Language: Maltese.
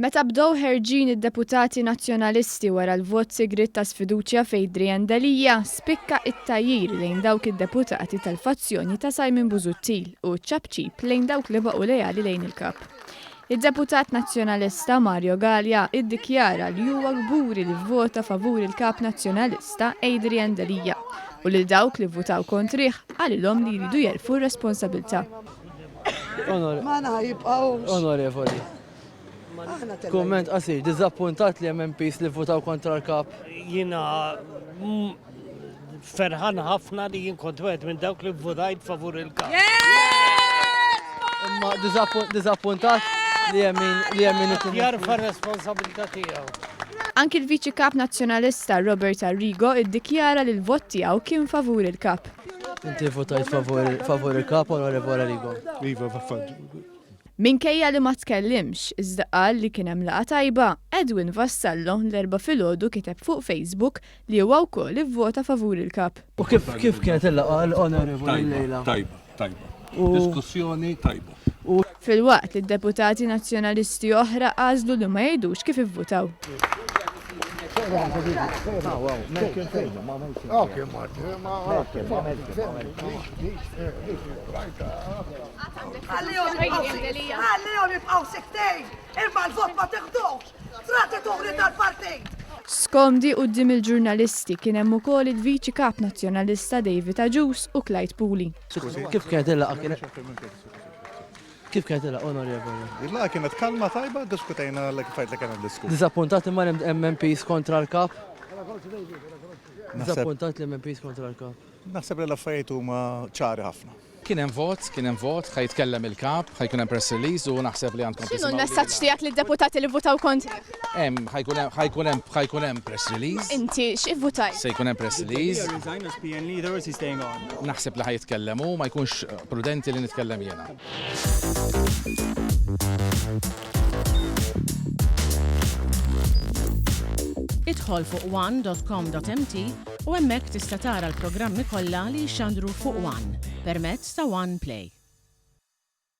Meta bdew ħerġin id-deputati nazzjonalisti wara l-vot sigriet ta' sfiduċja f'Adrian Dalija, spikka it-tajjir lejn dawk id-deputati tal-fazzjoni ta' Simon Busuttil u ċabċib lejn dawk li baqgħu lejali lejn il-kap. Id-deputat nazzjonalista Mario Gallia iddikjara li huwa gburi li vvota favur il-kap nazzjonalista Adrian Dalija u lil dawk li votaw kontrih għalilhom li jridu jerfgħu r-responsabbiltà. Onorevoli. Komment qasir, diżappuntat li hemm MPs li votaw kontra l-kap. Jiena ferħan ħafna li jien kont wieħed minn dawk li votajt favur il-kap. Imma diżappuntat li hemm min Jarfa r-responsabilità tiegħu. Anki l-Viċi Kap Nazzjonalista Robert Arrigo iddikjara li l-vot tiegħu kien favur il-kap. Inti votajt favur il-kap, Onorevoli Arrigo. Minkejja li ma tkellimx, iżda qal li kien hemm laqgħa tajba, Edwin Vassallo l-erba' filgħodu kiteb fuq Facebook li huwa wkoll ivvota favur il-kap. U kif kienet il-laqgħa l-Onorevoli Lejla? Tajba. Diskussjoni tajba. Filwaqt li d-deputati nazzjonalisti oħra għażlu li ma jgħidux kif ivvutaw. Għallihom jibqgħu siktejn, imma l-vot ma tieħdux, tradituri tal-partit. Skomdi quddiem il-ġurnalisti kien hemm ukoll il-Viċi Kap Nazzjonalista David Aġus u Clyde Pooley. Kif kienet il-laqgħa? Kif kienet il-laqgħa, Onorevoli? Il-laqgħa kienet kalma tajba, diskutejna kif kien diskut. Diżappuntat imma hemm MPs kontra l-kap? Diżappuntat li hemm MPs kontra l-kap? Naħseb li l-affarijiet huma ċari ħafna. Kien hemm vot, ħajtkellem il-kap, ħajkun hemm press release u naħseb li għandkom. X'inhu l-messaġġ tiegħek lid-deputati li votaw kontra? Ħajkun hemm press release. Inti x'ivvutajt? Se jkun hemm press release. Naħseb li ħajtkellemu, ma jkunx prudenti li nitkellem jiena. Idħol fuq one.com.mt u hemmhekk tista' tara l-programmi kollha li jxandru fuq One permezz ta' One Play.